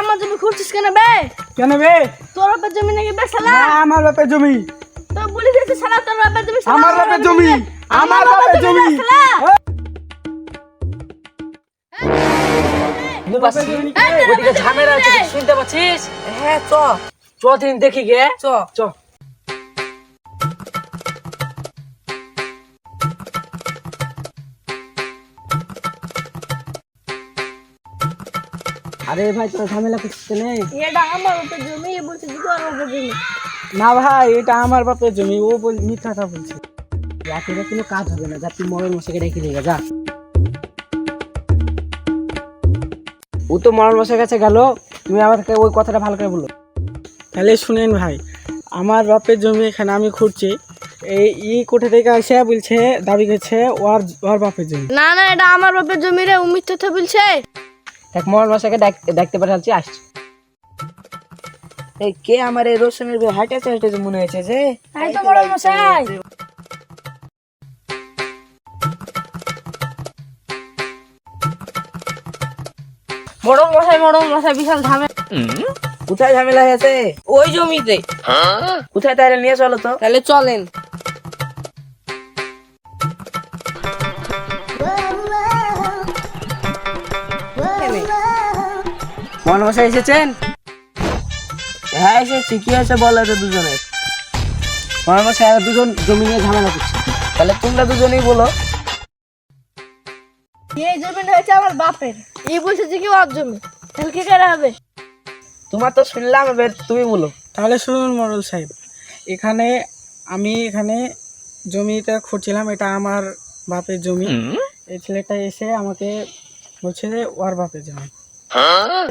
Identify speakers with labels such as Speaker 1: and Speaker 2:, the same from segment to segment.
Speaker 1: আমার জমি খুঁজছিস কেন বে?
Speaker 2: কেন বে?
Speaker 1: তোর বাপের জমি নাকি বেচালা?
Speaker 2: না, আমার বাপের জমি।
Speaker 1: তো বলি দিয়েছে শালা তোর বাপের জমি শালা
Speaker 2: আমার বাপের জমি। আমার বাপের জমি।
Speaker 1: বেচালা।
Speaker 3: ওদিকে ঝামেলা আছে, শুনতে পাচ্ছিস?
Speaker 4: হ্যাঁ চ
Speaker 3: চ দিন দেখি গে।
Speaker 4: চ
Speaker 3: চ। আরে ভাই তোর ঝামেলা করছিস না?
Speaker 1: এটা আমার বাপের জমি, এ বলছে যে তোর বাপের জমি।
Speaker 2: না ভাই, এটা আমার বাপের জমি। ও মিথ্যা কথা বলছে।
Speaker 3: রাতের কোনো কাজ হবে না, যা তুই মরণ মশাইকে ডেকে নিয়ে যা। ও তো মরণ মশাইয়ের কাছে গেল, তুমি আমাকে ওই কথাটা ভালো করে বলো।
Speaker 2: তাহলে শুনেন ভাই, আমার বাপের জমি এখানে আমি খুঁজছি। এই কোঠা থেকে এসে বলছে, দাবি করছে ওর বাপের জমি।
Speaker 1: না না, এটা আমার বাপের জমি রে, ও মিথ্যা কথা বলছে।
Speaker 3: দেখ মরণ মশাইকে দেখতে পাঠাচ্ছি, আসছি।
Speaker 4: এই কে আমার এই রোশনের হাঁটেছে হাঁটেছে মনে হয়েছে যে
Speaker 1: তাই তো বড় মশাই। বড় মশাই বিশাল ঝামেলা।
Speaker 4: কোথায় ঝামেলা হয়েছে?
Speaker 1: ওই জমিতে।
Speaker 4: কোথায় তাহলে নিয়ে চলো তো।
Speaker 1: তাহলে চলেন।
Speaker 3: মরণ মশাই এসেছেন?
Speaker 4: হ্যাঁ এসেছি, কি হয়েছে বলো তো দুজনের।
Speaker 3: মরণ মশাই আর দুজন জমি নিয়ে ঝামেলা করছে।
Speaker 4: তাহলে তোমরা দুজনেই বলো।
Speaker 1: এই জমিটা হচ্ছে আমার বাপের, এই বলছে যে কি ওর জমি, তাহলে কি করে হবে?
Speaker 4: তোমার তো শুনলাম, এবার তুমি বলো।
Speaker 2: তাহলে শুনুন মোড়ল সাহেব, আমি এখানে জমিটা খুঁজছিলাম, এটা আমার বাপের জমি। এই ছেলেটা এসে আমাকে বলছে যে ওর বাপের জমি।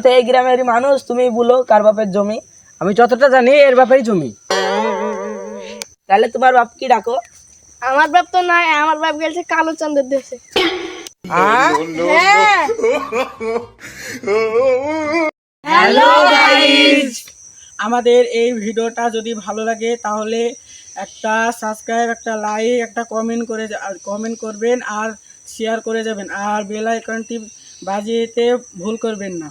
Speaker 4: তো এই গ্রামের মানুষ, তুমি বলো কার বাপের জমি।
Speaker 3: আমি যতটা জানি এর ব্যাপারেই জমি।
Speaker 4: তাহলে তোমার বাপ কি ডাকো?
Speaker 1: আমার বাপ তো নাই, আমার বাপ গেছে কালো চাঁদের দেশে।
Speaker 4: হ্যাঁ
Speaker 1: হ্যালো গাইস,
Speaker 2: আমাদের এই ভিডিওটা যদি ভালো লাগে তাহলে একটা সাবস্ক্রাইব, একটা লাইক, একটা কমেন্ট করবেন আর শেয়ার করে যাবেন, আর বেল আইকনটি বাজিয়ে ভুল করবেন না।